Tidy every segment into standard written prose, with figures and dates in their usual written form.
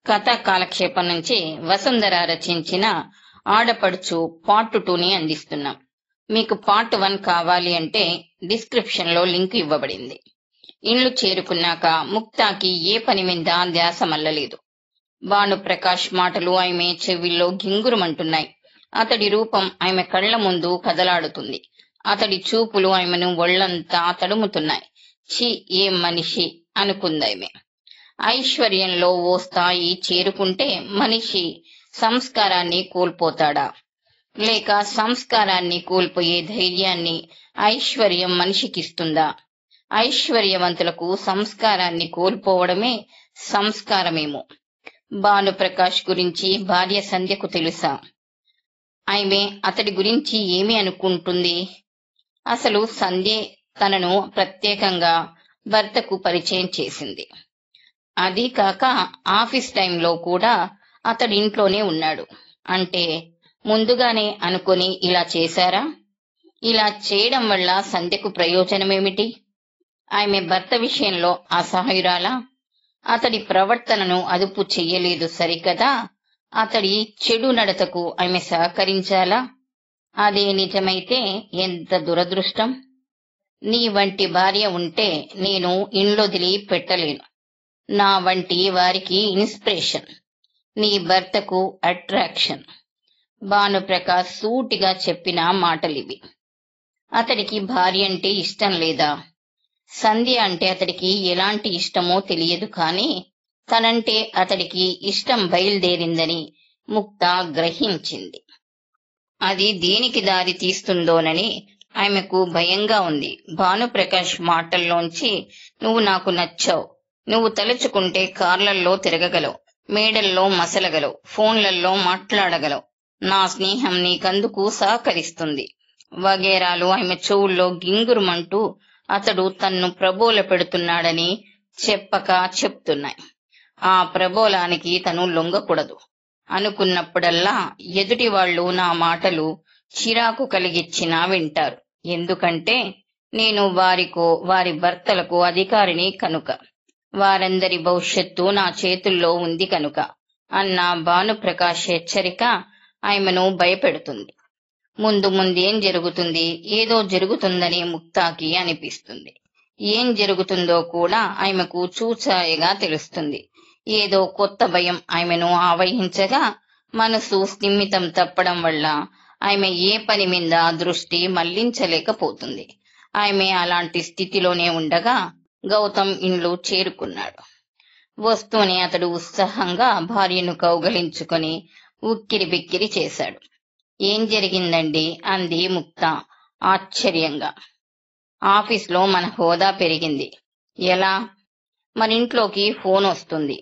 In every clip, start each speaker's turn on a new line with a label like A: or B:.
A: కథా కాలక్షేపం నుంచి వసుంధర రచించిన ఆడపడుచు పార్ట్ 2ని అందిస్తున్నాం. మీకు పార్ట్ 1 కావాలి అంటే డిస్క్రిప్షన్ లో లింక్ ఇవ్వబడింది. ఇండ్లు చేరుకున్నాక ముక్తాకి ఏ పని మీద ధ్యాస మల్లలేదు. భానుప్రకాష్ మాటలు ఆమె చెవిల్లో గింగురుమంటున్నాయి. అతడి రూపం ఆమె కళ్ల ముందు కదలాడుతుంది. అతడి చూపులు ఆమెను ఒళ్లంతా తడుముతున్నాయి. ఛీ, ఏం మనిషి అనుకుందామె. ఐశ్వర్యంలో ఓ స్థాయి చేరుకుంటే మనిషి సంస్కారాన్ని కోల్పోతాడా, లేక సంస్కారాన్ని కోల్పోయే ధైర్యాన్ని ఐశ్వర్యం మనిషికిస్తుందా? ఐశ్వర్యవంతులకు సంస్కారాన్ని కోల్పోవడమే సంస్కారమేమో. భానుప్రకాష్ గురించి భార్య సంధ్యకు తెలుసా? ఆమె అతడి గురించి ఏమి అనుకుంటుంది? అసలు సంధ్యే తనను ప్రత్యేకంగా భర్తకు పరిచయం చేసింది. అది కాక ఆఫీస్ టైంలో కూడా అతడి ఇంట్లోనే ఉన్నాడు. అంటే ముందుగానే అనుకొని ఇలా చేశారా? ఇలా చేయడం వల్ల సంధ్యకు ప్రయోజనమేమిటి? ఆమె భర్త విషయంలో అసహాయురాలా? అతడి ప్రవర్తనను అదుపు చెయ్యలేదు సరికదా, అతడి చెడు నడతకు ఆమె సహకరించాలా? అదే నిజమైతే ఎంత దురదృష్టం. నీ వంటి భార్య ఉంటే నేను ఇండ్లొదిలి పెట్టలేను. నా వంటి వారికి ఇన్స్పిరేషన్, నీ భర్తకు అట్రాక్షన్. భానుప్రకాష్ సూటిగా చెప్పిన మాటలివి. అతడికి భార్య అంటే ఇష్టం లేదా? సంధ్య అంటే అతడికి ఎలాంటి ఇష్టమో తెలియదు, కానీ తనంటే అతడికి ఇష్టం బయలుదేరిందని ముక్త గ్రహించింది. అది దేనికి దారి తీస్తుందోనని ఆమెకు భయంగా ఉంది. భానుప్రకాష్ మాటల్లోంచి నువ్వు నాకు నచ్చావు, నువ్వు తలుచుకుంటే కార్లల్లో తిరగగలవు, మేడల్లో మసలగలవు, ఫోన్లలో మాట్లాడగలవు, నా స్నేహం నీకందుకు సహకరిస్తుంది వగేరాలు ఆమె చెవుల్లో గింగురుమంటూ అతడు తన్ను ప్రబోల పెడుతున్నాడని చెప్పక చెప్తున్నాయి. ఆ ప్రబోలానికి తను లొంగకూడదు అనుకున్నప్పుడల్లా ఎదుటి వాళ్ళు నా మాటలు చిరాకు కలిగిచ్చినా వింటారు. ఎందుకంటే నేను వారి భర్తలకు అధికారిని కనుక, వారందరి భవిష్యత్తు నా చేతుల్లో ఉంది కనుక అన్న భానుప్రకాష్ హెచ్చరిక ఆమెను భయపెడుతుంది. ముందేం జరుగుతుంది? ఏదో జరుగుతుందని ముక్తాకి అనిపిస్తుంది. ఏం జరుగుతుందో కూడా ఆమెకు చూచాయగా తెలుస్తుంది. ఏదో కొత్త భయం ఆమెను ఆవహించగా మనసు స్థిమితం తప్పడం వల్ల ఆమె ఏ పని మీద దృష్టి మళ్లించలేకపోతుంది. ఆమె అలాంటి స్థితిలోనే ఉండగా గౌతమ్ ఇండ్లు చేరుకున్నాడు. వస్తూనే అతడు ఉత్సాహంగా భార్యను కౌగలించుకొని ఉక్కిరి బిక్కిరి చేశాడు. ఏం జరిగిందండి? అంది ముక్త ఆశ్చర్యంగా. ఆఫీస్లో మన హోదా పెరిగింది. ఎలా? మన ఇంట్లోకి ఫోన్ వస్తుంది.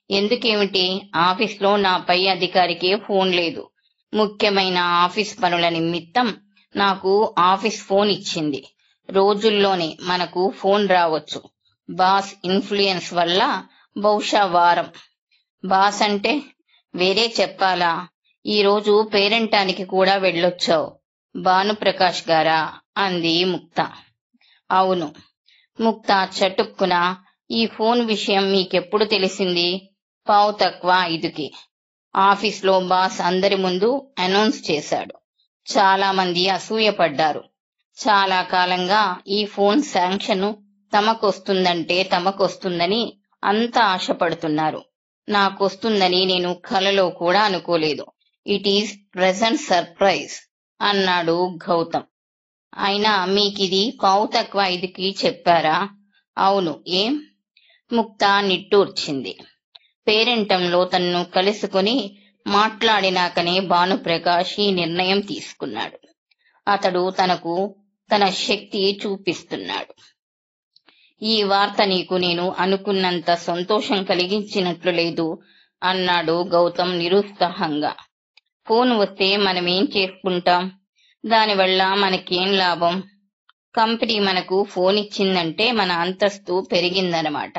A: ఎందుకేమిటి? ఆఫీస్లో నా పై అధికారికే ఫోన్ లేదు. ముఖ్యమైన ఆఫీస్ పనుల నిమిత్తం నాకు ఆఫీస్ ఫోన్ ఇచ్చింది. రోజుల్లోనే మనకు ఫోన్ రావచ్చు. బాస్ ఇన్ఫ్లుయెన్స్ వల్ల బహుశా వారం. బాస్ అంటే వేరే చెప్పాలా? ఈరోజు పేరంటానికి కూడా వెళ్ళొచ్చావు భానుప్రకాష్ గారా? అంది ముక్త. అవును. ముక్త చటుక్కున ఈ ఫోన్ విషయం మీకెప్పుడు తెలిసింది? 5:15కి ఆఫీస్లో బాస్ అందరి ముందు అనౌన్స్ చేశాడు. చాలా మంది అసూయపడ్డారు. చాలా కాలంగా ఈ ఫోన్ శాంక్షన్ తమకొస్తుందని అంత ఆశపడుతున్నారు. నాకొస్తుందని నేను కలలో కూడా అనుకోలేదు. ఇట్ ఈజ్ ప్రెజెంట్ సర్ప్రైజ్ అన్నాడు గౌతమ్. అయినా మీకిది 5:15కి చెప్పారా? అవును. ఏం? ముక్త నిట్టూర్చింది. పేరెంటంలో తన్ను కలుసుకుని మాట్లాడినాకనే భానుప్రకాష్ ఈ నిర్ణయం తీసుకున్నాడు. అతడు తనకు తన శక్తి చూపిస్తున్నాడు. ఈ వార్త నీకు నేను అనుకున్నంత సంతోషం కలిగించినట్లు లేదు అన్నాడు గౌతమ్ నిరుత్సాహంగా. ఫోన్ వస్తే మనమేం చేసుకుంటాం? దానివల్ల మనకేం లాభం? కంపెనీ మనకు ఫోన్ ఇచ్చిందంటే మన అంతస్తు పెరిగిందనమాట.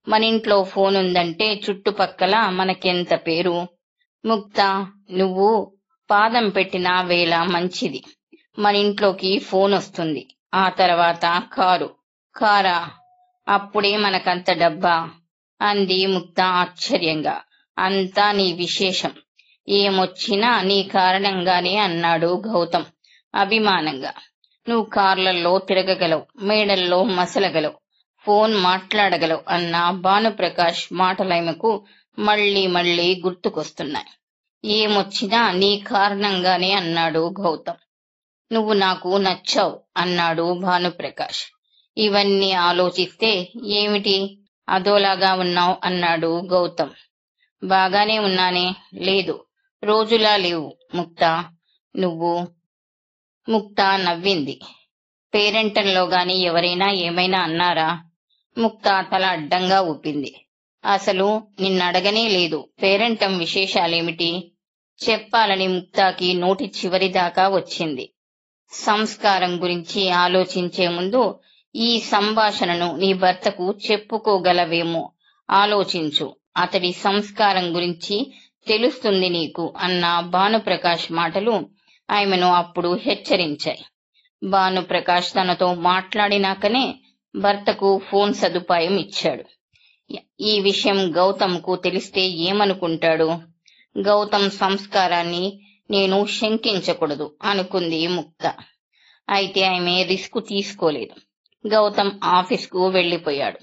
A: మన ఇంట్లో ఫోన్ ఉందంటే చుట్టుపక్కల మనకెంత పేరు. ముక్త, నువ్వు పాదం పెట్టిన వేళ మంచిది. మన ఇంట్లోకి ఫోన్ వస్తుంది. ఆ తర్వాత కారా? అప్పుడే మనకంత డబ్బా? అంది ముక్త ఆశ్చర్యంగా. అంతా నీ విశేషం. ఏమొచ్చినా నీ కారణంగానే అన్నాడు గౌతమ్ అభిమానంగా. నువ్వు కార్లల్లో తిరగగలవు, మేడల్లో మసలగలవు, ఫోన్ మాట్లాడగలవు అన్న భానుప్రకాష్ మాటలైమకు మళ్ళీ మళ్ళీ గుర్తుకొస్తున్నాయి. ఏమొచ్చినా నీ కారణంగానే అన్నాడు గౌతమ్. నువ్వు నాకు నచ్చావు అన్నాడు భానుప్రకాష్. ఇవన్నీ ఆలోచిస్తే ఏమిటి అదోలాగా ఉన్నావు అన్నాడు గౌతమ్. బాగానే ఉన్నానే. లేదు, రోజులా లేవు ముక్తా నువ్వు. ముక్త నవ్వింది. పేరెంటంలో గాని ఎవరైనా ఏమైనా అన్నారా? ముక్త తల అడ్డంగా ఊపింది. అసలు నిన్నడగనే లేదు. పేరెంటం విశేషాలేమిటి? చెప్పాలని ముక్తాకి నోటి చివరిదాకా వచ్చింది. సంస్కారం గురించి ఆలోచించే ముందు ఈ సంభాషణను నీ భర్తకు చెప్పుకోగలవేమో ఆలోచించు. అతడి సంస్కారం గురించి తెలుస్తుంది నీకు అన్న భానుప్రకాష్ మాటలు ఆమెను అప్పుడు హెచ్చరించాయి. భానుప్రకాష్ తనతో మాట్లాడినాకనే భర్తకు ఫోన్ సదుపాయం ఇచ్చాడు. ఈ విషయం గౌతమ్కు తెలిస్తే ఏమనుకుంటాడు? గౌతమ్ సంస్కారాన్ని నేను శంకించకూడదు అనుకుంది ముక్త. అయితే ఆమె రిస్క్ తీసుకోలేదు. గౌతమ్ ఆఫీస్కు వెళ్లిపోయాడు.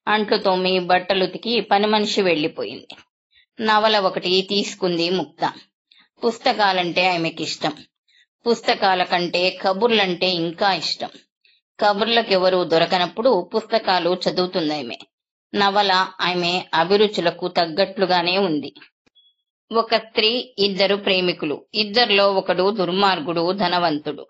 A: అంట్లు తోమి బట్టలుతికి పని మనిషి వెళ్లిపోయింది. నవల ఒకటి తీసుకుంది ముక్త. పుస్తకాలంటే ఆమెకిష్టం. పుస్తకాల కంటే కబుర్లంటే ఇంకా ఇష్టం. కబుర్లకెవరూ దొరకనప్పుడు పుస్తకాలు చదువుతుందామె. నవల ఆమె అభిరుచులకు తగ్గట్లుగానే ఉంది. ఒక స్త్రీ, ఇద్దరు ప్రేమికులు. ఇద్దరిలో ఒకడు దుర్మార్గుడు, ధనవంతుడు.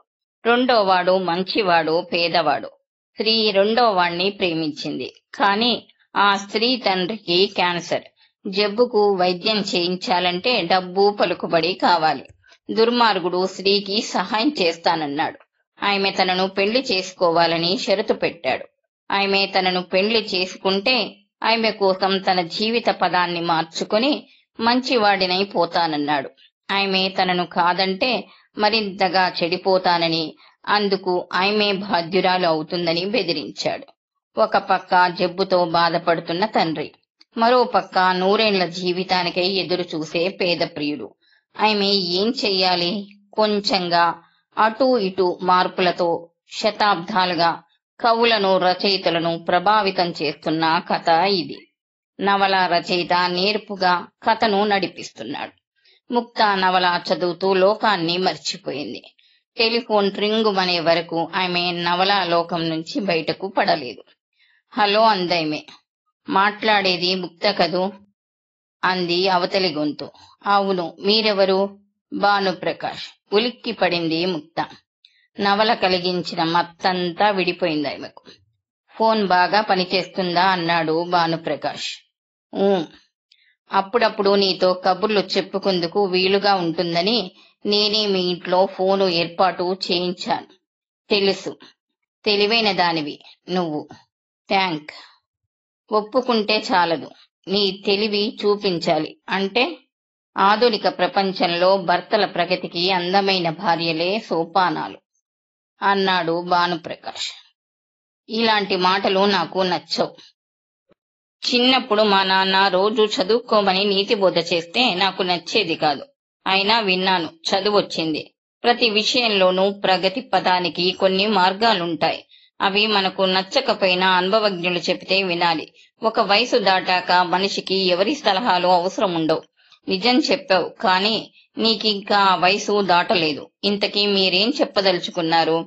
A: రెండోవాడు మంచివాడు, పేదవాడు. స్త్రీ రెండోవాణ్ణి ప్రేమించింది. కాని ఆ స్త్రీ తండ్రికి క్యాన్సర్. జబ్బుకు వైద్యం చేయించాలంటే డబ్బు, పలుకుబడి కావాలి. దుర్మార్గుడు స్త్రీకి సహాయం చేస్తానన్నాడు. ఆమె తనను పెళ్లి చేసుకోవాలని షరతు పెట్టాడు. ఆమె తనను పెళ్లి చేసుకుంటే ఆమె కోసం తన జీవిత పదాన్ని మార్చుకుని మంచివాడినై పోతానన్నాడు. ఆమె తనను కాదంటే మరింతగా చెడిపోతానని, అందుకు ఆమె బాధ్యురాలు అవుతుందని బెదిరించాడు. ఒక పక్క జబ్బుతో బాధపడుతున్న తండ్రి, మరో పక్క నూరేండ్ల జీవితానికై ఎదురు చూసే పేద ప్రియుడు. ఆమె ఏం చెయ్యాలి? కొంచెంగా అటూ ఇటూ మార్పులతో శతాబ్దాలుగా కవులను, రచయితలను ప్రభావితం చేస్తున్న కథ ఇది. నవల రచయిత నేర్పుగా కథను నడిపిస్తున్నాడు. ముక్త నవల చదువుతూ లోకాన్ని మర్చిపోయింది. టెలిఫోన్ రింగుమనే వరకు ఆమె నవలా లోకం నుంచి బయటకు పడలేదు. హలో అందామె. మాట్లాడేది ముక్త కదూ అంది అవతలి గొంతు. అవును, మీరెవరు? భానుప్రకాష్. ఉలిక్కి పడింది ముక్త. నవల కలిగించిన మత్తంతా విడిపోయింది ఆమెకు. ఫోన్ బాగా పనిచేస్తుందా అన్నాడు భానుప్రకాష్. అప్పుడప్పుడు నీతో కబుర్లు చెప్పుకుందుకు వీలుగా ఉంటుందని నేనే మీ ఇంట్లో ఫోను ఏర్పాటు చేయించాను. తెలుసు, తెలివైన దానివి నువ్వు. థ్యాంక్. ఒప్పుకుంటే చాలదు, నీ తెలివి చూపించాలి. అంటే ఆధునిక ప్రపంచంలో భర్తల ప్రగతికి అందమైన భార్యలే సోపానాలు అన్నాడు భానుప్రకాష్. ఇలాంటి మాటలు నాకు నచ్చవు. చిన్నప్పుడు మా నాన్న రోజు చదువుకోమని నీతి బోధ చేస్తే నాకు నచ్చేది కాదు. అయినా విన్నాను, చదువొచ్చింది. ప్రతి విషయంలోనూ ప్రగతి పదానికి కొన్ని మార్గాలుంటాయి. అవి మనకు నచ్చకపోయినా అనుభవజ్ఞులు చెబితే వినాలి. ఒక వయసు దాటాక మనిషికి ఎవరి సలహాలు అవసరం ఉండవు. నిజం చెప్పావు, కానీ నీకింకా ఆ వయసు దాటలేదు. ఇంతకీ మీరేం చెప్పదలుచుకున్నారు?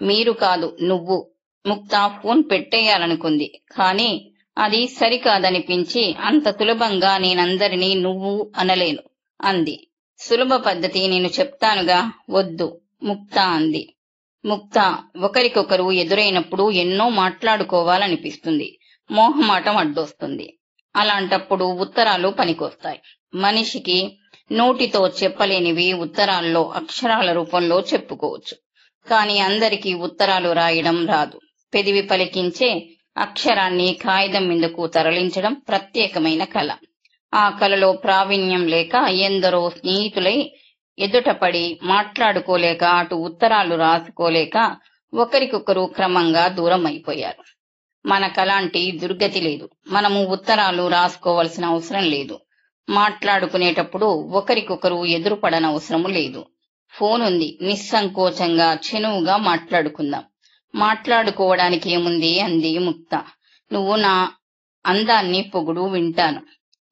A: మీరు కాదు, నువ్వు. ముక్త ఫోన్ పెట్టేయాలనుకుంది. కానీ అది సరికాదనిపించి అంత సులభంగా నేనందరినీ నువ్వు అనలేను అంది. సులభ పద్ధతి నేను చెప్తానుగా. వద్దు ముక్త అంది. ముక్త, ఒకరికొకరు ఎదురైనప్పుడు ఎన్నో మాట్లాడుకోవాలనిపిస్తుంది. మోహమాటం అడ్డొస్తుంది. అలాంటప్పుడు ఉత్తరాలు పనికొస్తాయి. మనిషికి నోటితో చెప్పలేనివి ఉత్తరాల్లో అక్షరాల రూపంలో చెప్పుకోవచ్చు. కానీ అందరికీ ఉత్తరాలు రాయడం రాదు. పెదివి పలికించే అక్షరాన్ని కాగితం మీదకు తరలించడం ప్రత్యేకమైన కళ. ఆ కళలో ప్రావీణ్యం లేక ఎందరో స్నేహితులై ఎదుటపడి మాట్లాడుకోలేక, అటు ఉత్తరాలు రాసుకోలేక ఒకరికొకరు క్రమంగా దూరం అయిపోయారు. మనకలాంటి దుర్గతి లేదు. మనము ఉత్తరాలు రాసుకోవలసిన అవసరం లేదు. మాట్లాడుకునేటప్పుడు ఒకరికొకరు ఎదురుపడనవసరము లేదు. ఫోన్ ఉంది, నిస్సంకోచంగా చనువుగా మాట్లాడుకుందాం. మాట్లాడుకోవడానికి ఏముంది అంది ముక్త. నువ్వు నా అందాన్ని పొగుడు, వింటాను.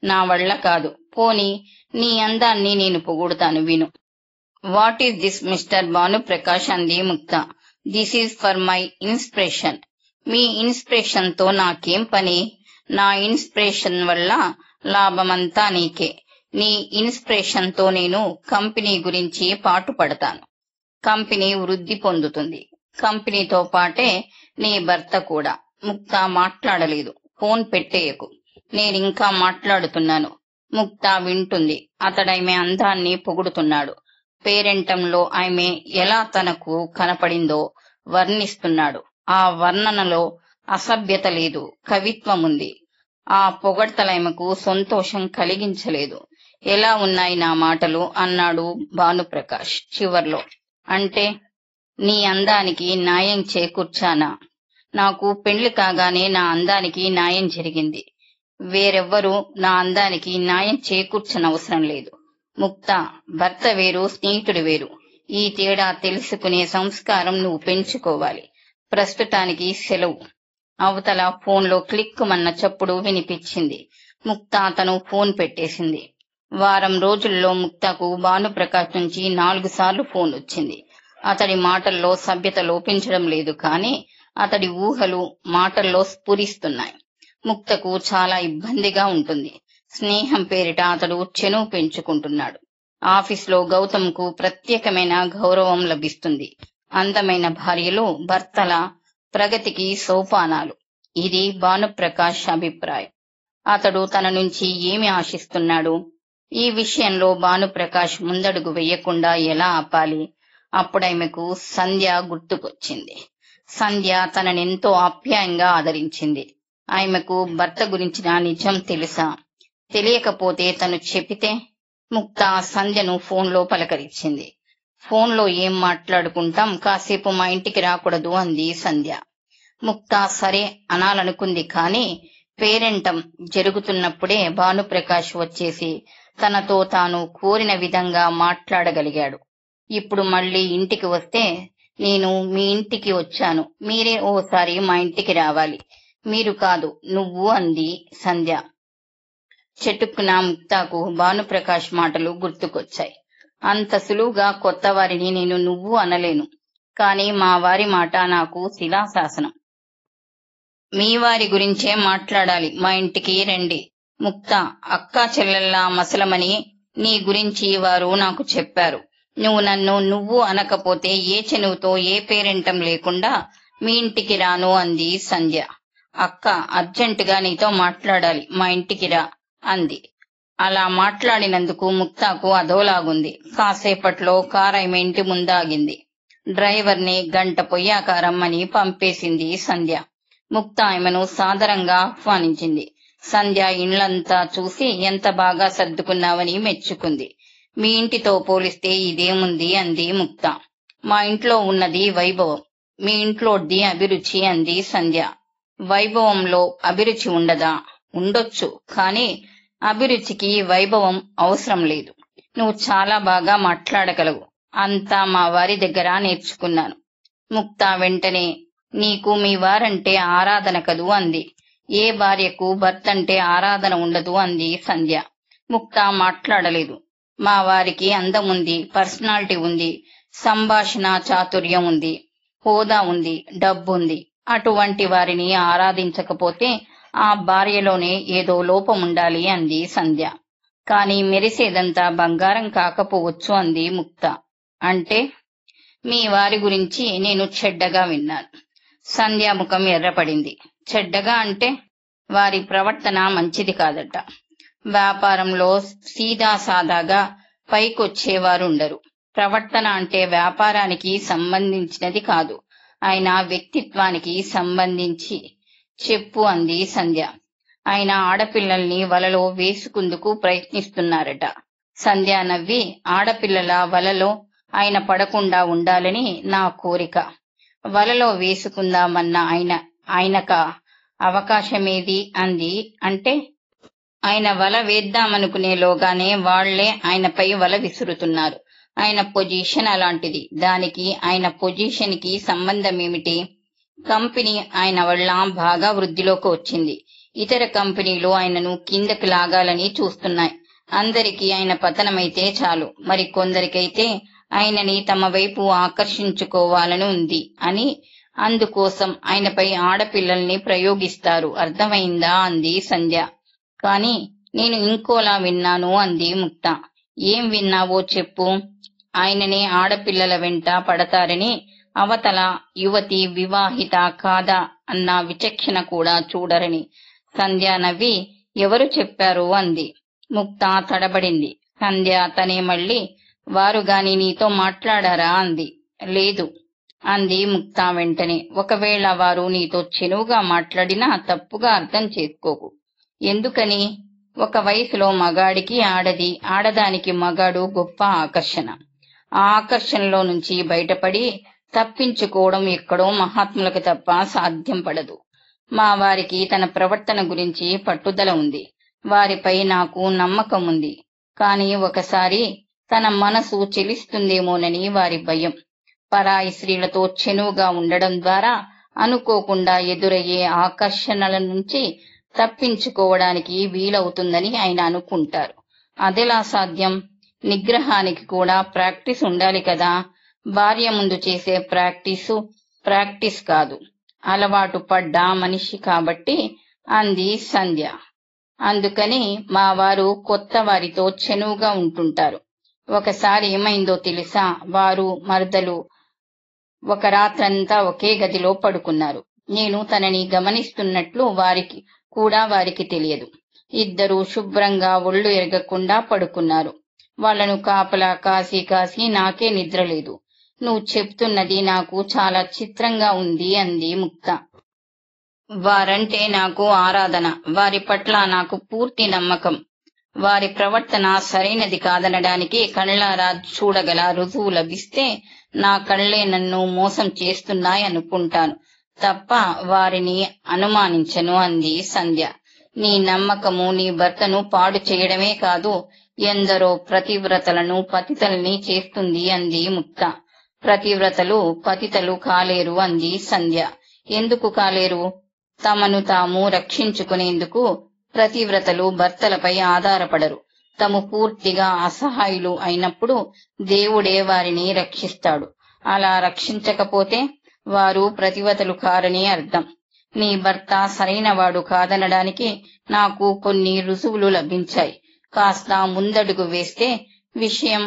A: నా వల్ల కాదు. పోనీ నీ అందాన్ని నేను పొగుడుతాను, విను. What is this mister Bhanuprakash అంది ముక్త. This is for my inspiration. Me inspiration తో నాకేం పని? నా ఇన్స్పిరేషన్ వల్ల లాభమంతా నీకే. నీ ఇన్స్పిరేషన్ తో నేను కంపెనీ గురించి పాటుపడతాను. కంపెనీ వృద్ధి పొందుతుంది. కంపెనీతో పాటే నీ భర్త కూడా. ముక్త మాట్లాడలేదు. ఫోన్ పెట్టేయకు, నేనింకా మాట్లాడుతున్నాను. ముక్త వింటుంది. అతడామె అందాన్ని పొగుడుతున్నాడు. పేరెంటంలో ఆమె ఎలా తనకు కనపడిందో వర్ణిస్తున్నాడు. ఆ వర్ణనలో అసభ్యత లేదు, కవిత్వం ఉంది. ఆ పొగడ్తలామెకు సంతోషం కలిగించలేదు. ఎలా ఉన్నాయి నా మాటలు అన్నాడు భానుప్రకాష్ చివర్లో. అంటే నీ అందానికి న్యాయం చేకూర్చానా? నాకు పెళ్లి కాగానే నా అందానికి న్యాయం జరిగింది. వేరెవ్వరూ నా అందానికి న్యాయం చేకూర్చనవసరం లేదు. ముక్త, భర్త వేరు, స్నేహితుడు వేరు. ఈ తేడా తెలుసుకునే సంస్కారం నువ్వు పెంచుకోవాలి. ప్రస్తుతానికి సెలవు. అవతల ఫోన్లో క్లిక్కుమన్న చప్పుడు వినిపించింది. ముక్త తను ఫోన్ పెట్టేసింది. వారం రోజుల్లో ముక్తకు భానుప్రకాష్ నుంచి 4 సార్లు ఫోన్ వచ్చింది. అతడి మాటల్లో సభ్యత లోపించడం లేదు, కానీ అతడి ఊహలు మాటల్లో స్ఫురిస్తున్నాయి. ముక్తకు చాలా ఇబ్బందిగా ఉంటుంది. స్నేహం పేరిట అతడు చనువు పెంచుకుంటున్నాడు. ఆఫీసులో గౌతమ్కు ప్రత్యేకమైన గౌరవం లభిస్తుంది. అందమైన భార్యలు భర్తల ప్రగతికి సోపానాలు. ఇది భానుప్రకాష్ అభిప్రాయం. అతడు తన నుంచి ఏమి ఆశిస్తున్నాడు? ఈ విషయంలో భానుప్రకాష్ ముందడుగు వెయ్యకుండా ఎలా ఆపాలి? అప్పుడామెకు సంధ్య గుర్తుకొచ్చింది. సంధ్య తననెంతో ఆప్యాయంగా ఆదరించింది. ఆమెకు భర్త గురించిన నిజం తెలుసా? తెలియకపోతే తను చెప్పితే? ముక్త సంధ్యను ఫోన్లో పలకరించింది. ఫోన్లో ఏం మాట్లాడుకుంటాం, కాసేపు మా ఇంటికి రాకూడదు అంది సంధ్య. ముక్త సరే అనాలనుకుంది, కానీ పేరెంటం జరుగుతున్నప్పుడే భానుప్రకాష్ వచ్చేసి తనతో తాను కోరిన విధంగా మాట్లాడగలిగాడు. ఇప్పుడు మళ్ళీ ఇంటికి వస్తే, నేను మీ ఇంటికి వచ్చాను, మీరే ఓసారి మా ఇంటికి రావాలి. మీరు కాదు, నువ్వు అంది సంధ్య. చెట్టుకున్న ముక్తాకు భానుప్రకాష్ మాటలు గుర్తుకొచ్చాయి. అంత సులువుగా కొత్త వారిని నేను నువ్వు అనలేను, కానీ మా వారి మాట నాకు శిలాశాసనం. మీ వారి గురించే మాట్లాడాలి. మా ఇంటికి రండి. ముక్త, అక్కా చెల్లెల్లా మసలమని నీ గురించి వారు నాకు చెప్పారు. నువ్వు నన్ను నువ్వు అనకపోతే ఏ చనువుతో, ఏ పేరెంటం లేకుండా మీ ఇంటికి రాను అంది సంధ్య. అక్క, అర్జెంటుగా నీతో మాట్లాడాలి, మా ఇంటికి రా అంది. అలా మాట్లాడినందుకు ముక్తాకు అదోలాగుంది. కాసేపట్లో కారు ఆమె ఇంటి ముందాగింది. డ్రైవర్ని గంట పొయ్యాక రమ్మని పంపేసింది సంధ్య. ముక్త ఆమెను సాదరంగా ఆహ్వానించింది. సంధ్య ఇండ్లంతా చూసి ఎంత బాగా సర్దుకున్నావని మెచ్చుకుంది. మీ ఇంటితో పోలిస్తే ఇదేముంది అంది ముక్త. మా ఇంట్లో ఉన్నది వైభవం, మీ ఇంట్లోది అభిరుచి అంది సంధ్య. వైభవంలో అభిరుచి ఉండదా? ఉండొచ్చు, కానీ అభిరుచికి వైభవం అవసరం లేదు. నువ్వు చాలా బాగా మాట్లాడగలవు. అంతా మా వారి దగ్గర నేర్చుకున్నాను. ముక్త వెంటనే, నీకు మీ వారంటే ఆరాధన కదూ అంది. ఏ భార్యకు భర్తంటే ఆరాధన ఉండదు అంది సంధ్య. ముక్త మాట్లాడలేదు. మా వారికి అందం ఉంది, పర్సనాలిటీ ఉంది, సంభాషణ చాతుర్యం ఉంది, హోదా ఉంది, డబ్బుంది. అటువంటి వారిని ఆరాధించకపోతే ఆ భార్యలోనే ఏదో లోపం ఉండాలి అంది సంధ్య. కాని మెరిసేదంతా బంగారం కాకపోవచ్చు అంది ముక్త. అంటే? మీ వారి గురించి నేను చెడ్డగా విన్నాను. సంధ్య ముఖం ఎర్రపడింది. చెడ్డగా అంటే? వారి ప్రవర్తన మంచిది కాదట. వ్యాపారంలో సీదాసాదాగా పైకొచ్చేవారుండరు. ప్రవర్తన అంటే వ్యాపారానికి సంబంధించినది కాదు, ఆయన వ్యక్తిత్వానికి సంబంధించి చెప్పు అంది సంధ్య. ఆయన ఆడపిల్లల్ని వలలో వేసుకుందుకు ప్రయత్నిస్తున్నారట. సంధ్య నవ్వి, ఆడపిల్లల వలలో ఆయన పడకుండా ఉండాలని నా కోరిక. వలలో వేసుకుందామన్న ఆయనక అవకాశమేది అంది. అంటే ఆయన వల వేద్దామనుకునేలోగానే వాళ్లే ఆయనపై వల విసురుతున్నారు. ఆయన పొజిషన్ అలాంటిది. దానికి ఆయన పొజిషన్ కి సంబంధమేమిటి? కంపెనీ ఆయన వల్ల బాగా వృద్ధిలోకి వచ్చింది. ఇతర కంపెనీలు ఆయనను కిందకి లాగాలని చూస్తున్నాయి. అందరికీ ఆయన పతనమైతే చాలు. మరి కొందరికైతే ఆయనని తమ వైపు ఆకర్షించుకోవాలని ఉంది అని అందుకోసం ఆయనపై ఆడపిల్లల్ని ప్రయోగిస్తారు. అర్థమైందా అంది సంధ్య. కాని నేను ఇంకోలా విన్నాను అంది ముక్త. ఏం విన్నావో చెప్పు. ఆయననే ఆడపిల్లల వెంట పడతారని, అవతల యువతి వివాహిత కాదా అన్న విచక్షణ కూడా చూడరని. సంధ్య నవ్వి ఎవరు చెప్పారు అంది. ముక్త తడబడింది. సంధ్య తనే మళ్ళీ వారుగాని నీతో మాట్లాడారా అంది. లేదు అంది ముక్త వెంటనే. ఒకవేళ వారు నీతో చెనువుగా మాట్లాడినా తప్పుగా అర్థం చేసుకోకు. ఎందుకని? ఒక వయసులో మగాడికి ఆడది, ఆడదానికి మగాడు గొప్ప ఆకర్షణ. ఆ ఆకర్షణలో నుంచి బయటపడి తప్పించుకోవడం ఎక్కడో మహాత్ములకు తప్ప సాధ్యం పడదు. మా వారికి తన ప్రవర్తన గురించి పట్టుదల ఉంది. వారిపై నాకు నమ్మకం ఉంది. కాని ఒకసారి తన మనసు చెలిస్తుందేమోనని వారి భయం. పరాయి స్త్రీలతో చెనువుగా ఉండడం ద్వారా అనుకోకుండా ఎదురయ్యే ఆకర్షణల నుంచి తప్పించుకోవడానికి వీలవుతుందని ఆయన అనుకుంటారు. అదెలా సాధ్యం? నిగ్రహానికి కూడా ప్రాక్టీస్ ఉండాలి కదా. భార్య ముందు చేసే ప్రాక్టీస్ కాదు, అలవాటు పడ్డ మనిషి కాబట్టి అంది సంధ్య. అందుకని మా వారు కొత్త వారితో చెనువుగా ఉంటుంటారు. ఒకసారి ఏమైందో తెలుసా? వారు మరదలు ఒక రాత్రంతా ఒకే గదిలో పడుకున్నారు. నేను తనని గమనిస్తున్నట్లు వారికి తెలియదు. ఇద్దరూ శుభ్రంగా ఒళ్ళు ఎరగకుండా పడుకున్నారు. వాళ్లను కాపలా కాసి నాకే నిద్రలేదు. నువ్వు చెప్తున్నది నాకు చాలా చిత్రంగా ఉంది అంది ముక్త. వారంటే నాకు ఆరాధన. వారి పట్ల నాకు పూర్తి నమ్మకం. వారి ప్రవర్తన సరైనది కాదనడానికి కళ్ళారా చూడగల రుజువు లభిస్తే నా కళ్ళే నన్ను మోసం చేస్తున్నాయనుకుంటాను తప్ప వారిని అనుమానించను అంది సంధ్య. నీ నమ్మకము నీ భర్తను పాడు చేయడమే కాదు, ఎందరో ప్రతివ్రతలను పతితల్ని చేస్తుంది అంది ముక్త. ప్రతివ్రతలు పతితలు కాలేరు అంది సంధ్య. ఎందుకు కాలేరు? తమను తాము రక్షించుకునేందుకు ప్రతివ్రతలు భర్తలపై ఆధారపడరు. తాము పూర్తిగా అసహాయులు అయినప్పుడు దేవుడే వారిని రక్షిస్తాడు. అలా రక్షించకపోతే వారు ప్రతివ్రతలు కారని అర్థం. నీ భర్త సరైనవాడు కాదనడానికి నాకు కొన్ని రుజువులు లభించాయి. కాస్త ముందడుగు వేస్తే విషయం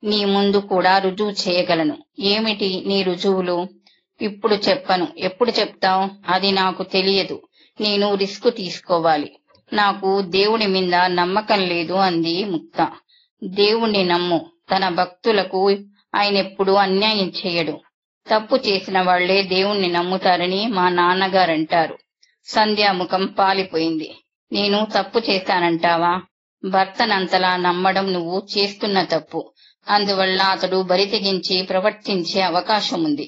A: నీ ముందు కూడా రుజువు చేయగలను. ఏమిటి నీ రుజువులు? ఇప్పుడు చెప్పను. ఎప్పుడు చెప్తావు? అది నాకు తెలియదు. నేను రిస్క్ తీసుకోవాలి. నాకు దేవుడి మీద నమ్మకం లేదు అంది ముక్త. దేవుణ్ణి నమ్ము. తన భక్తులకు ఆయనెప్పుడు అన్యాయం చేయడు. తప్పు చేసిన వాళ్లే దేవుణ్ణి నమ్ముతారని మా నాన్నగారంటారు. సంధ్య ముఖం పాలిపోయింది. నేను తప్పు చేశానంటావా? భర్తనంతలా నమ్మడం నువ్వు చేస్తున్న తప్పు. అందువల్ల అతడు బరితెగించి ప్రవర్తించే అవకాశం ఉంది.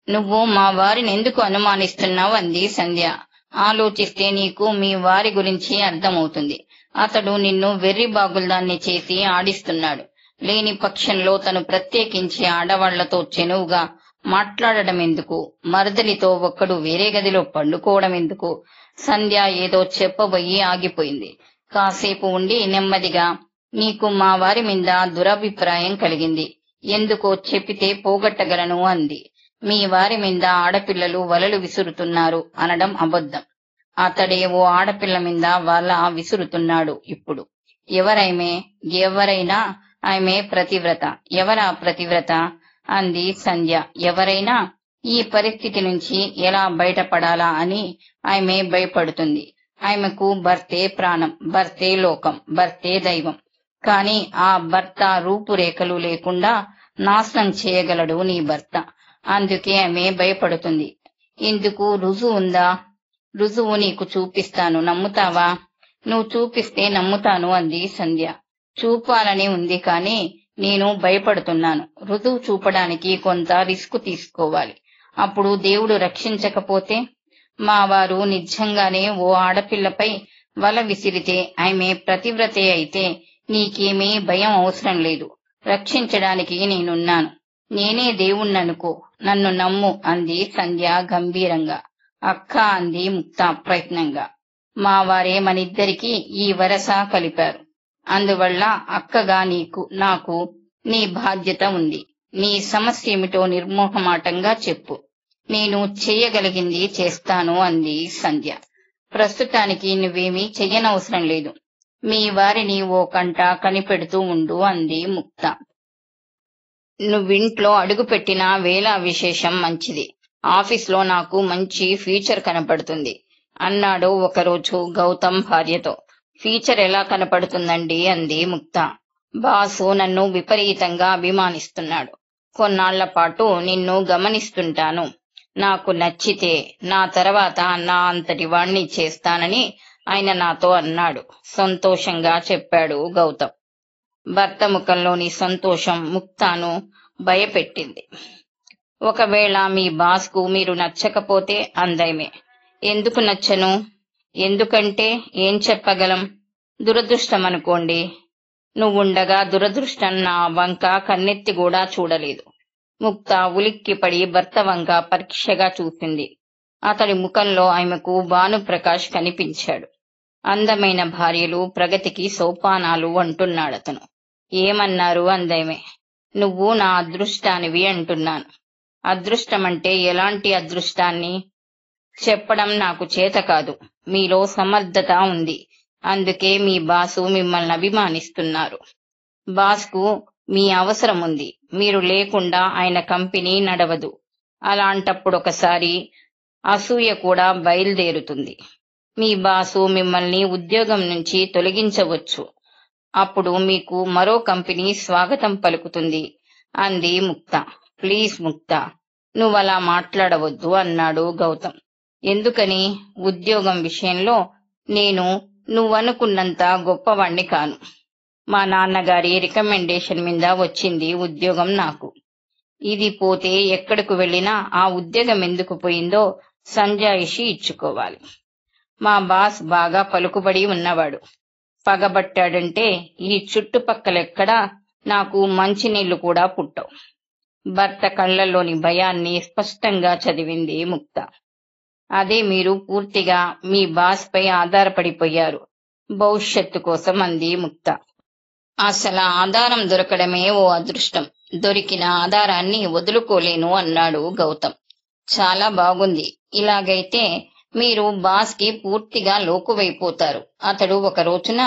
A: నువ్వు మా వారిని ఎందుకు అనుమానిస్తున్నావు అంది సంధ్య. ఆలోచిస్తే నీకు మీ వారి గురించి అర్థమవుతుంది. అతడు నిన్ను వెర్రి బాగుల్దాన్ని చేసి ఆడిస్తున్నాడు. లేని పక్షంలో తను ప్రత్యేకించి ఆడవాళ్లతో చెనువుగా మాట్లాడడం ఎందుకు? మరదలితో ఒక్కడు వేరే గదిలో పండుకోవడం ఎందుకు? సంధ్య ఏదో చెప్పబోయి ఆగిపోయింది. కాసేపు ఉండి నెమ్మదిగా, నీకు మా వారి మీద దురభిప్రాయం కలిగింది. ఎందుకో చెప్పితే పోగొట్టగలను అంది. మీ వారి మీద ఆడపిల్లలు వలలు విసురుతున్నారు అనడం అబద్ధం. అతడేవో ఆడపిల్ల మీద వల విసురుతున్నాడు. ఇప్పుడు ఎవరైనా ఆమె ప్రతివ్రత. ఎవరా ప్రతివ్రత అంది సంధ్య. ఎవరైనా ఈ పరిస్థితి నుంచి ఎలా బయటపడాలా అని ఆమె భయపడుతుంది. ఆమెకు భర్తే ప్రాణం, భర్తే లోకం, భర్తే దైవం. కాని ఆ భర్త రూపురేఖలు లేకుండా నాశనం చేయగలడు నీ భర్త. అందుకే ఆమె భయపడుతుంది. ఇందుకు రుజువు ఉందా? రుజువు నీకు చూపిస్తాను, నమ్ముతావా? నువ్వు చూపిస్తే నమ్ముతాను అంది సంధ్య. చూపాలని ఉంది కాని నేను భయపడుతున్నాను. రుజువు చూపడానికి కొంత రిస్క్ తీసుకోవాలి. అప్పుడు దేవుడు రక్షించకపోతే? మా వారు నిజంగానే ఓ ఆడపిల్లపై వల విసిరితే ఆమె ప్రతివ్రతే అయితే నీకేమీ భయం అవసరం లేదు. రక్షించడానికి నేనున్నాను. నేనే దేవుణ్ణనుకో, నన్ను నమ్ము అంది సంధ్య గంభీరంగా. అక్క అంది ముక్త ప్రయత్నంగా. మా వారే మనిద్దరికీ ఈ వరస కలిపారు. అందువల్ల అక్కగా నాకు నీ బాధ్యత ఉంది. నీ సమస్య ఏమిటో నిర్మోహమాటంగా చెప్పు. నేను చెయ్యగలిగింది చేస్తాను అంది సంధ్య. ప్రస్తుతానికి నువ్వేమీ చెయ్యనవసరం లేదు. మీ వారిని ఓ కంట కనిపెడుతూ ఉండు అంది ముక్త. నువ్వింట్లో అడుగుపెట్టిన వేళ విశేషం మంచిది. ఆఫీస్లో నాకు మంచి ఫ్యూచర్ కనపడుతుంది అన్నాడు ఒకరోజు గౌతమ్ భార్యతో. ఫ్యూచర్ ఎలా కనపడుతుందండి అంది ముక్త. బాసు నన్ను విపరీతంగా అభిమానిస్తున్నాడు. కొన్నాళ్ల పాటు నిన్ను గమనిస్తుంటాను. నాకు నచ్చితే నా తర్వాత నా అంతటి వాణ్ణి చేస్తానని ఆయన నాతో అన్నాడు సంతోషంగా చెప్పాడు గౌతమ్. భర్త ముఖంలోని సంతోషం ముక్తాను భయపెట్టింది. ఒకవేళ మీ బాస్కు మీరు నచ్చకపోతే అందైమే. ఎందుకు నచ్చను? ఎందుకంటే ఏం చెప్పగలం? దురదృష్టమనుకోండి. నువ్వుండగా దురదృష్టం నా వంక కన్నెత్తి కూడా చూడలేదు. ముక్త ఉలిక్కిపడి భర్త వంక పరీక్షగా చూసింది. అతడి ముఖంలో ఆమెకు భానుప్రకాష్ కనిపించాడు. అందమైన భార్యలు ప్రగతికి సోపానాలు అంటున్నాడతను. ఏమన్నారు అందామె. నువ్వు నా అదృష్టానివి అంటున్నాను. అదృష్టమంటే ఎలాంటి అదృష్టాన్ని? చెప్పడం నాకు చేత కాదు. మీలో సమర్థత ఉంది. అందుకే మీ బాసు మిమ్మల్ని అభిమానిస్తున్నారు. బాస్కు మీ అవసరం ఉంది. మీరు లేకుండా ఆయన కంపెనీ నడవదు. అలాంటప్పుడు ఒకసారి అసూయ కూడా బయలుదేరుతుంది. మీ బాసు మిమ్మల్ని ఉద్యోగం నుంచి తొలగించవచ్చు. అప్పుడు మీకు మరో కంపెనీ స్వాగతం పలుకుతుంది అంది ముక్త. ప్లీజ్ ముక్త, నువ్వలా మాట్లాడవద్దు అన్నాడు గౌతమ్. ఎందుకని? ఉద్యోగం విషయంలో నేను నువ్వనుకున్నంత గొప్పవాణ్ణి కాను. మా నాన్నగారి రికమెండేషన్ మీద వచ్చింది ఉద్యోగం నాకు. ఇది పోతే ఎక్కడకు వెళ్ళినా ఆ ఉద్యోగం ఎందుకు పోయిందో సంజాయిషి ఇచ్చుకోవాలి. మా బాస్ బాగా పలుకుబడి ఉన్నవాడు. పగబట్టాడంటే ఈ చుట్టుపక్కలెక్కడా నాకు మంచినీళ్లు కూడా పుట్టవు. భర్త కళ్లలోని భయాన్ని స్పష్టంగా చదివింది ముక్త. అదే మీరు పూర్తిగా మీ బాస్ పై ఆధారపడిపోయారు భవిష్యత్తు కోసం అంది ముక్త. అసలు ఆధారం దొరకడమే ఓ అదృష్టం. దొరికిన ఆధారాన్ని వదులుకోలేను అన్నాడు గౌతమ్. చాలా బాగుంది. ఇలాగైతే మీరు బాస్ కి పూర్తిగా లోకువైపోతారు. అతడు ఒక రోజున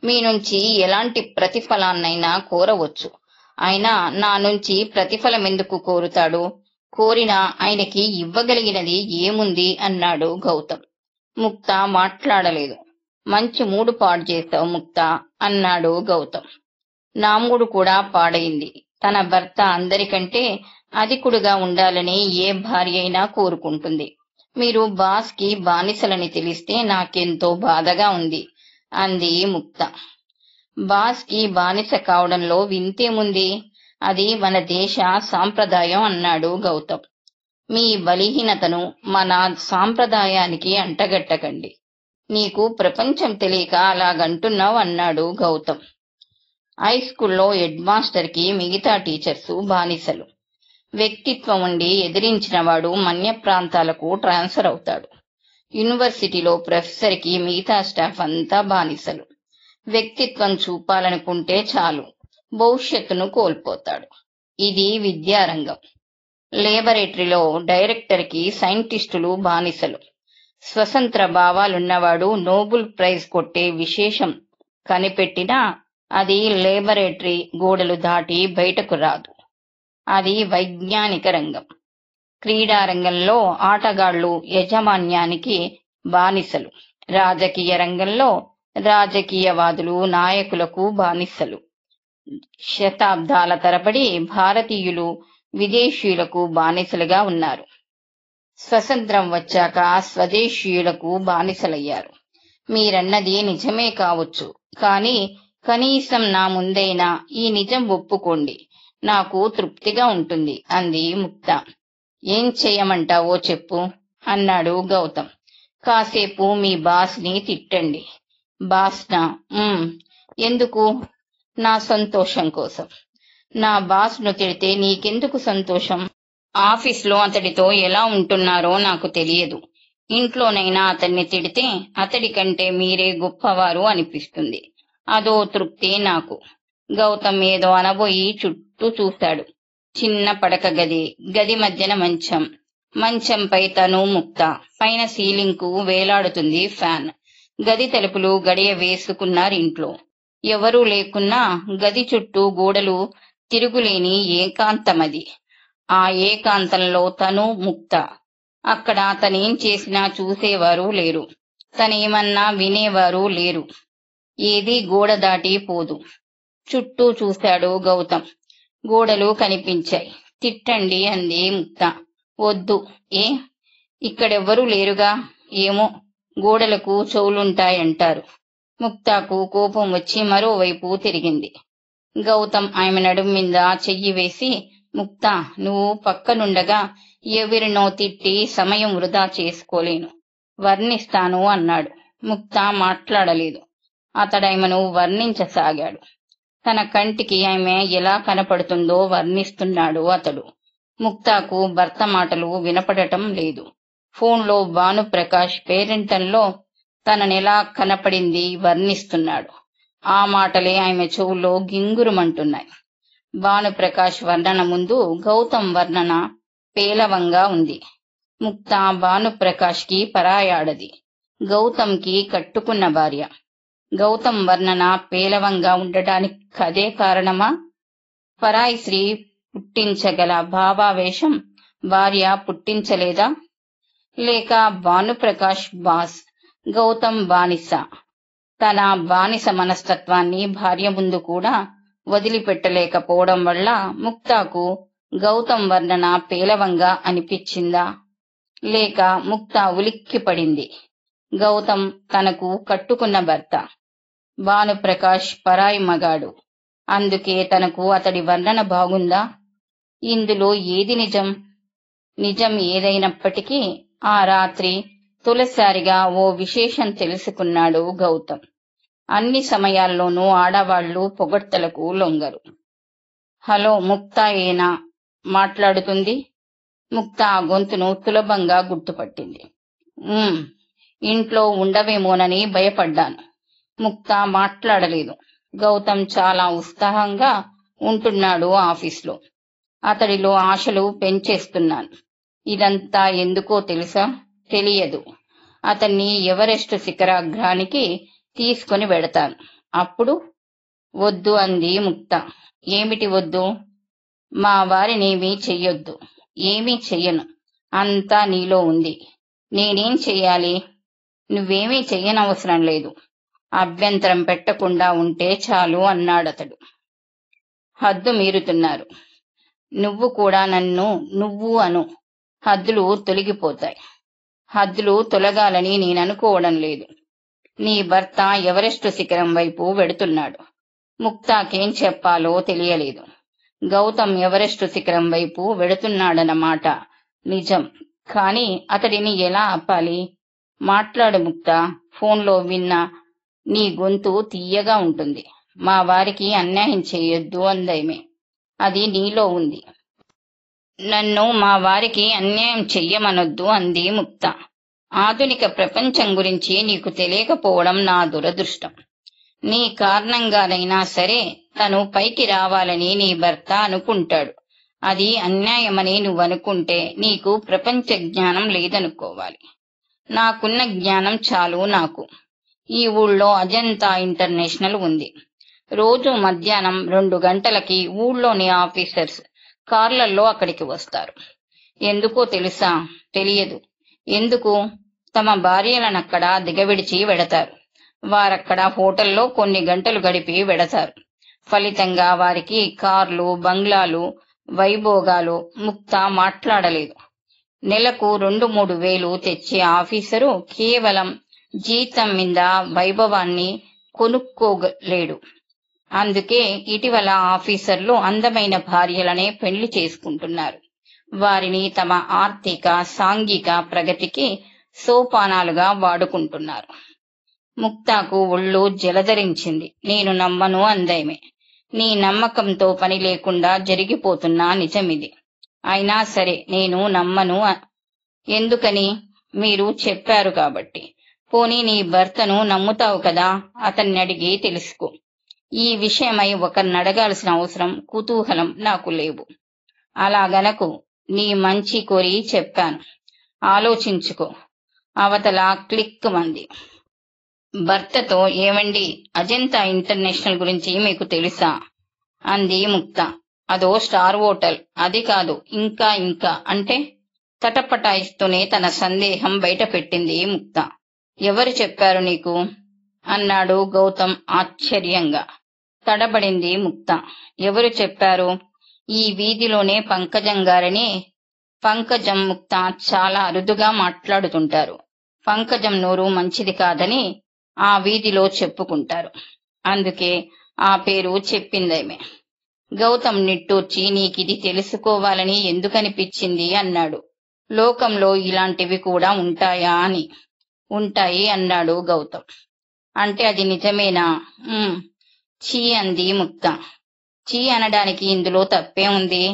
A: మీ నుంచి ఎలాంటి ప్రతిఫలాన్నైనా కోరవచ్చు. ఆయన నా నుంచి ప్రతిఫలం ఎందుకు కోరుతాడు? కోరినా ఆయనకి ఇవ్వగలిగినది ఏముంది అన్నాడు గౌతమ్. ముక్త మాట్లాడలేదు. మంచి మూడు పాడు చేస్తావు ముక్త అన్నాడు గౌతమ్. నా మూడు కూడా పాడైంది. తన భర్త అందరికంటే అధికుడుగా ఉండాలని ఏ భార్య అయినా కోరుకుంటుంది. మీరు బాస్ కి బానిసలని తెలిస్తే నాకెంతో బాధగా ఉంది అంది ముక్త. బాస్ కి బానిస కావడంలో వింతేముంది? అది మన దేశ సాంప్రదాయం అన్నాడు గౌతమ్. మీ బలహీనతను మన సాంప్రదాయానికి అంటగట్టకండి. నీకు ప్రపంచం తెలియక అలాగంటున్నావు అన్నాడు గౌతమ్. హైస్కూల్లో హెడ్ మాస్టర్ కి మిగతా టీచర్స్ బానిసలు. వ్యక్తిత్వం ఉండి ఎదిరించిన వాడు మన్య ప్రాంతాలకు ట్రాన్స్ఫర్ అవుతాడు. యూనివర్సిటీలో ప్రొఫెసర్ కి మిగతా స్టాఫ్ అంతా బానిసలు. వ్యక్తిత్వం చూపాలనుకుంటే చాలు, భవిష్యత్తును కోల్పోతాడు. ఇది విద్యారంగం. లేబొరేటరీలో డైరెక్టర్ కి సైంటిస్టులు బానిసలు. స్వతంత్ర భావాలున్నవాడు నోబెల్ ప్రైజ్ కొట్టే విశేషం కనిపెట్టినా అది లేబొరేటరీ గోడలు దాటి బయటకు రాదు. అది వైజ్ఞానిక రంగం. క్రీడారంగంలో ఆటగాళ్లు యజమాన్యానికి బానిసలు. రాజకీయ రంగంలో రాజకీయవాదులు నాయకులకు బానిసలు. శతాబ్దాల తరబడి భారతీయులు విదేశీయులకు బానిసలుగా ఉన్నారు. స్వతంత్రం వచ్చాక స్వదేశీయులకు బానిసలయ్యారు. మీరన్నది నిజమే కావచ్చు, కానీ కనీసం నా ముందైనా ఈ నిజం ఒప్పుకోండి. నాకు తృప్తిగా ఉంటుంది అంది ముక్త. ఏం చెయ్యమంటావో చెప్పు అన్నాడు గౌతమ్. కాసేపు మీ బాస్ ని తిట్టండి. బాస్నా? ఎందుకు? నా సంతోషం కోసం. నా బాస్ ను తిడితే నీకెందుకు సంతోషం? ఆఫీస్లో అతడితో ఎలా ఉంటున్నారో నాకు తెలియదు. ఇంట్లోనైనా అతన్ని తిడితే అతడి కంటే మీరే గొప్పవారు అనిపిస్తుంది. అదో తృప్తి నాకు. గౌతమ్ ఏదో అనబోయి చుట్టూ చూశాడు. చిన్న పడక గది, గది మధ్యన మంచం, మంచంపై తను ముక్త, పైన సీలింగ్ కు వేలాడుతుంది ఫ్యాన్. గది తలుపులు గడియ వేసుకున్నారింట్లో. ఎవరూ లేకున్నా గది చుట్టూ గోడలు తిరుగులేని ఏకాంతమది. ఆ ఏకాంతంలో తను ముక్త. అక్కడ తనేం చేసినా చూసేవారు లేరు, తనేమన్నా వినేవారు లేరు. ఏదీ గోడ దాటి పోదు. చుట్టూ చూశాడు గౌతమ్. గోడలు కనిపించాయి. తిట్టండి అంది ముక్త. వద్దు. ఏ? ఇక్కడెవ్వరూ లేరుగా. ఏమో, గోడలకు చెవులుంటాయంటారు. ముక్తాకు కోపం వచ్చి మరోవైపు తిరిగింది. గౌతమ్ ఆమె నడుం మీద చెయ్యి వేసి, ముక్తా, నువ్వు పక్కనుండగా ఎవరినో తిట్టి సమయం వృధా చేసుకోలేను. వర్ణిస్తాను అన్నాడు. ముక్త మాట్లాడలేదు. అతడామెను వర్ణించసాగాడు. తన కంటికి ఆమె ఎలా కనపడుతుందో వర్ణిస్తున్నాడు అతడు. ముక్తాకు భర్త మాటలు వినపడటం లేదు. ఫోన్లో భానుప్రకాష్ పేరెంటంలో తననెలా కనపడింది వర్ణిస్తున్నాడు. ఆ మాటలే ఆమె చెవుల్లో గింగురుమంటున్నాయి. భానుప్రకాష్ వర్ణన ముందు గౌతమ్ వర్ణన పేలవంగా ఉంది. ముక్త భానుప్రకాష్ కి పరాయాడది, గౌతమ్కి కట్టుకున్న భార్య. గౌతమ్ వర్ణన పేలవంగా ఉండటానికి అదే కారణమా? పరాయి స్త్రీ పుట్టించగల భావావేశం భార్య పుట్టించలేదా? లేక భానుప్రకాష్ బాస్, గౌతమ్ బానిస. తన బానిస మనస్తత్వాన్ని భార్య ముందు కూడా వదిలిపెట్టలేకపోవడం వల్ల ముక్తాకు గౌతమ్ వర్ణన పేలవంగా అనిపించిందా? లేక ముక్త ఉలిక్కిపడింది. గౌతమ్ తనకు కట్టుకున్న భర్త, భానుప్రకాష్ పరాయి మగాడు. అందుకే తనకు అతడి వర్ణన బాగుందా? ఇందులో ఏది నిజం? నిజం ఏదైనప్పటికీ ఆ రాత్రి తొలిసారిగా ఓ విశేషం తెలుసుకున్నాడు గౌతమ్. అన్ని సమయాల్లోనూ ఆడవాళ్లు పొగడ్తలకు లొంగరు. హలో, ముక్తా ఏనా మాట్లాడుతుంది? ముక్త ఆ గొంతును సులభంగా గుర్తుపట్టింది. ఇంట్లో ఉండవేమోనని భయపడ్డాను. ముక్త మాట్లాడలేదు. గౌతమ్ చాలా ఉత్సాహంగా ఉంటున్నాడు ఆఫీస్లో. అతడిలో ఆశలు పెంచేస్తున్నాను. ఇదంతా ఎందుకో తెలుసా? తెలియదు. అతన్ని ఎవరెస్టు శిఖరాగ్రానికి తీసుకొని వెడతాను. అప్పుడు? వద్దు అంది ముక్త. ఏమిటి వద్దు? మా వారినేమీ చెయ్యొద్దు. ఏమీ చెయ్యను. అంతా నీలో ఉంది. నేనేం చెయ్యాలి? నువ్వేమీ చెయ్యనవసరం లేదు. అభ్యంతరం పెట్టకుండా ఉంటే చాలు అన్నాడతడు. హద్దు మీరుతున్నారు. నువ్వు కూడా నన్ను నువ్వు అను. హద్దులు తొలగిపోతాయి. హద్దులు తొలగాలని నేననుకోవడం లేదు. నీ భర్త ఎవరెస్టు శిఖరం వైపు వెడుతున్నాడు. ముక్తాకేం చెప్పాలో తెలియలేదు. గౌతమ్ ఎవరెస్టు శిఖరం వైపు వెడుతున్నాడన్నమాట నిజం. కాని అతడిని ఎలా ఆపాలి? మాట్లాడు ముక్తా. ఫోన్లో విన్న నీ గొంతు తీయగా ఉంటుంది. మా వారికి అన్యాయం చేయొద్దు అందేమే. అది నీలో ఉంది. నన్ను మా వారికి అన్యాయం చెయ్యమనొద్దు అంది ముక్త. ఆధునిక ప్రపంచం గురించి నీకు తెలియకపోవడం నా దురదృష్టం. నీ కారణంగానైనా సరే తను పైకి రావాలని నీ భర్త అనుకుంటాడు. అది అన్యాయమని నువ్వనుకుంటే నీకు ప్రపంచ జ్ఞానం లేదనుకోవాలి. నాకున్న జ్ఞానం చాలు నాకు. ఈ ఊళ్ళో అజంతా ఇంటర్నేషనల్ ఉంది. రోజు మధ్యాహ్నం 2 గంటలకి ఊళ్ళోని ఆఫీసర్స్ కార్లల్లో అక్కడికి వస్తారు. ఎందుకో తెలుసా? తెలియదు. ఎందుకు? తమ భార్యలనక్కడ దిగవిడిచి వెడతారు. వారక్కడ హోటల్లో కొన్ని గంటలు గడిపి వెడతారు. ఫలితంగా వారికి కార్లు, బంగ్లాలు, వైభోగాలు. ముక్త మాట్లాడలేదు. నెలకు 2-3 వేలు తెచ్చే ఆఫీసరు కేవలం జీతం మీద వైభవాన్ని కొనుక్కోలేడు. అందుకే ఇటీవల ఆఫీసర్లు అందమైన భార్యలనే పెళ్లి చేసుకుంటున్నారు. వారిని తమ ఆర్థిక సాంఘిక ప్రగతికి సోపానాలుగా వాడుకుంటున్నారు. ముక్తాకు ఒళ్ళు జలధరించింది. నేను నమ్మను అందామె. నీ నమ్మకంతో పని లేకుండా జరిగిపోతున్న నిజమిది. అయినా సరే నేను నమ్మను. ఎందుకని? మీరు చెప్పారు కాబట్టి. పోనీ నీ భర్తను నమ్ముతావు కదా, అతన్ని అడిగి తెలుసుకో. ఈ విషయమై ఒకరిని అడగాల్సిన అవసరం, కుతూహలం నాకు లేవు. అలాగనకు. నీ మంచి కోరి చెప్పాను. ఆలోచించుకో. అవతల క్లిక్ మంది. భర్తతో, ఏమండి, అజంతా ఇంటర్నేషనల్ గురించి మీకు తెలుసా అంది ముక్త. అదో స్టార్ హోటల్. అది కాదు, ఇంకా ఇంకా అంటే తటపటాయిస్తూనే తన సందేహం బయట పెట్టింది ముక్త. ఎవరు చెప్పారు నీకు అన్నాడు గౌతమ్ ఆశ్చర్యంగా. తడబడింది ముక్త. ఎవరు చెప్పారు? ఈ వీధిలోనే పంకజం గారని. పంకజం, ముక్త చాలా అరుదుగా మాట్లాడుతుంటారు. పంకజం నోరు మంచిది కాదని ఆ వీధిలో చెప్పుకుంటారు. అందుకే ఆ పేరు చెప్పిందేమే. గౌతమ్ నిట్టూర్చి, నీకిది తెలుసుకోవాలని ఎందుకనిపించింది అన్నాడు. లోకంలో ఇలాంటివి కూడా ఉంటాయా అని. ఉంటాయి అన్నాడు గౌతమ్. అంటే అది నిజమేనా? చీ అంది ముక్త. చీ అనడానికి ఇందులో తప్పే ఉంది?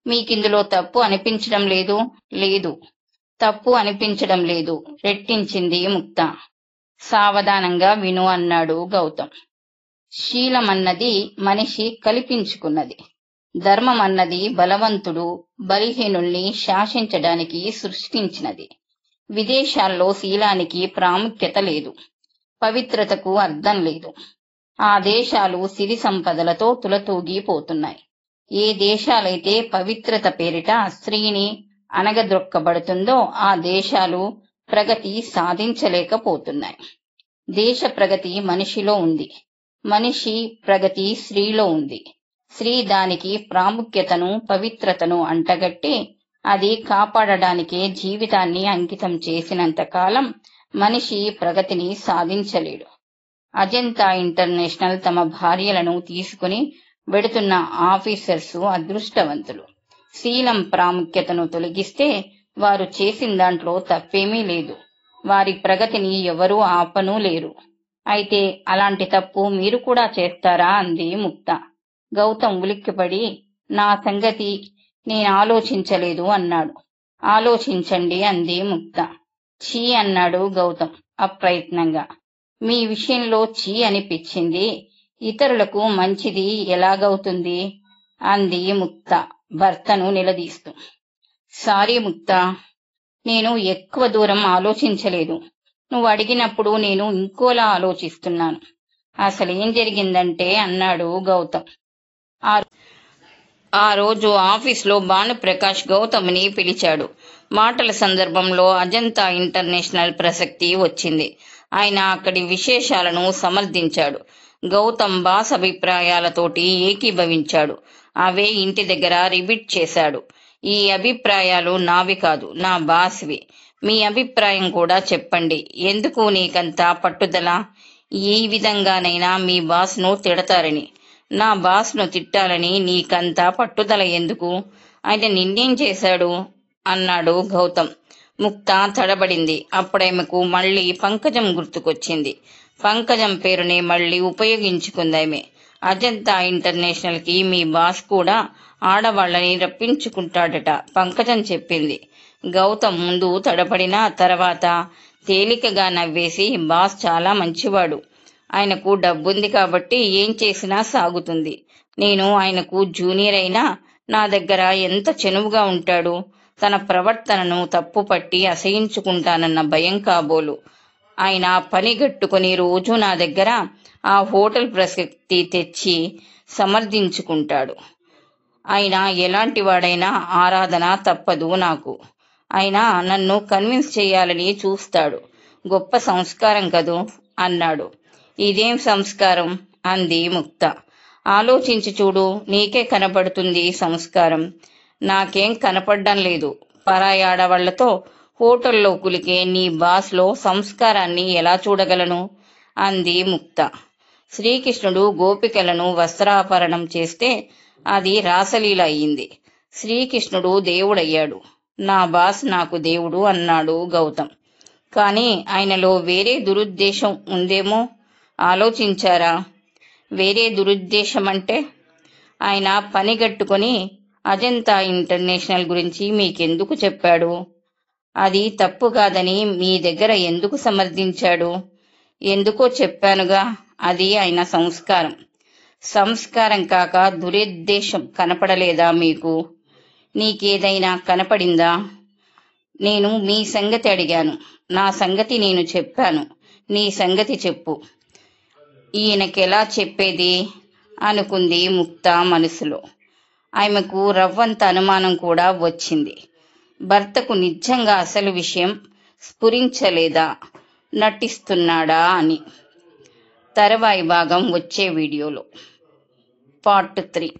A: మీకిందులో తప్పు అనిపించడం లేదు? లేదు, తప్పు అనిపించడం లేదు, రెట్టించింది ముక్త. సావధానంగా విను అన్నాడు గౌతమ్. శీలమన్నది మనిషి కల్పించుకున్నది. ధర్మం అన్నది బలవంతుడు బలహీనుల్ని శాసించడానికి సృష్టించినది. విదేశాల్లో శీలానికి ప్రాముఖ్యత లేదు, పవిత్రతకు అర్థం లేదు. ఆ దేశాలు సిరి సంపదలతో తులతూగిపోతున్నాయి. ఏ దేశాలైతే పవిత్రత పేరిట స్త్రీని అణగద్రొక్కబడుతుందో ఆ దేశాలు ప్రగతి సాధించలేకపోతున్నాయి. దేశ ప్రగతి మనిషిలో ఉంది, మనిషి ప్రగతి స్త్రీలో ఉంది. స్త్రీ దానికి ప్రాముఖ్యతను పవిత్రతను అంటగట్టి అది కాపాడడానికే జీవితాన్ని అంకితం చేసినంత కాలం మనిషి ప్రగతిని సాధించలేడు. అజంతా ఇంటర్నేషనల్ తమ భార్యలను తీసుకుని వెడుతున్న ఆఫీసర్సు అదృష్టవంతులు. శీలం ప్రాముఖ్యతను తొలగిస్తే వారు చేసిన దాంట్లో తప్పేమీ లేదు. వారి ప్రగతిని ఎవరూ ఆపనూ లేరు. అయితే అలాంటి తప్పు మీరు కూడా చేస్తారా అంది ముక్త. గౌతమ్ ఉలిక్కిపడి, నా సంగతి నేను ఆలోచించలేదు అన్నాడు. ఆలోచించండి అంది ముక్త. ఛీ అన్నాడు గౌతమ్ అప్రయత్నంగా. మీ విషయంలో ఛీ అనిపించింది, ఇతరులకు మంచిది ఎలాగవుతుంది అంది ముక్త భర్తను నిలదీస్తూ. సారీ ముక్త, నేను ఎక్కువ దూరం ఆలోచించలేదు. నువ్వు అడిగినప్పుడు నేను ఇంకోలా ఆలోచిస్తున్నాను. అసలేం జరిగిందంటే అన్నాడు గౌతమ్. ఆ రోజు ఆఫీస్లో భానుప్రకాష్ గౌతమ్ని పిలిచాడు. మాటల సందర్భంలో అజంతా ఇంటర్నేషనల్ ప్రసక్తి వచ్చింది. ఆయన అక్కడి విశేషాలను సమర్థించాడు. గౌతమ్ బాస్ అభిప్రాయాలతోటి ఏకీభవించాడు. అవే ఇంటి దగ్గర రిపీట్ చేశాడు. ఈ అభిప్రాయాలు నావి కాదు, నా బాస్వి. మీ అభిప్రాయం కూడా చెప్పండి. ఎందుకు నీకంతా పట్టుదల? ఈ విధంగానైనా మీ బాస్ను తిడతారని. నా బాస్ను తిట్టాలని నీకంతా పట్టుదల ఎందుకు? ఆయన నిన్నేం చేశాడు అన్నాడు గౌతమ్. ముక్త తడబడింది. అప్పుడేమకు మళ్ళీ పంకజం గుర్తుకొచ్చింది. పంకజం పేరునే మళ్ళీ ఉపయోగించుకుందామె. అజంతా ఇంటర్నేషనల్ కి మీ బాస్ కూడా ఆడవాళ్ళని రప్పించుకుంటాడట పంకజం చెప్పింది. గౌతమ్ ముందు తడబడిన తర్వాత తేలికగా నవ్వేసి, బాస్ చాలా మంచివాడు. ఆయనకు డబ్బుంది కాబట్టి ఏం చేసినా సాగుతుంది. నేను ఆయనకు జూనియర్ అయినా నా దగ్గర ఎంత చనువుగా ఉంటాడు. తన ప్రవర్తనను తప్పుపట్టి అసహించుకుంటానన్న భయం కాబోలు. ఆయన పని గట్టుకుని రోజు నా దగ్గర ఆ హోటల్ ప్రసక్తి తెచ్చి సమర్థించుకుంటాడు. ఆయన ఎలాంటి వాడైనా ఆరాధన తప్పదు నాకు. ఆయన నన్ను కన్విన్స్ చేయాలని చూస్తాడు. గొప్ప సంస్కారం కదూ అన్నాడు. ఇదేం సంస్కారం అంది ముక్త. ఆలోచించి చూడు, నీకే కనపడుతుంది సంస్కారం. నాకేం కనపడ్డం లేదు. పరాయి ఆడవాళ్లతో హోటల్లో కులికే నీ బాస్లో సంస్కారాన్ని ఎలా చూడగలను అంది ముక్త. శ్రీకృష్ణుడు గోపికలను వస్త్రాపరణం చేస్తే అది రాసలీల అయింది. శ్రీకృష్ణుడు దేవుడయ్యాడు. నా బాస్ నాకు దేవుడు అన్నాడు గౌతమ్. కానీ ఆయనలో వేరే దురుద్దేశం ఉందేమో ఆలోచించారా? వేరే దురుద్దేశం అంటే ఆయన పనిగట్టుకొని అజంతా ఇంటర్నేషనల్ గురించి మీకెందుకు చెప్పాడు? అది తప్పు కాదని మీ దగ్గర ఎందుకు సమర్థించాడు? ఎందుకో చెప్పానుగా, అది ఆయన సంస్కారం. సంస్కారం కాక దురుద్దేశం కనపడలేదా మీకు? నీకేదైనా కనపడిందా? నేను మీ సంగతి అడిగాను. నా సంగతి నేను చెప్పాను. నీ సంగతి చెప్పు. ఈయనకెలా చెప్పేది అనుకుంది ముక్త మనసులో. ఆమెకు రవ్వంత అనుమానం కూడా వచ్చింది. భర్తకు నిజంగా అసలు విషయం స్ఫురించలేదా, నటిస్తున్నాడా అని. తర్వాయి భాగం వచ్చే వీడియోలో. పార్ట్ 3.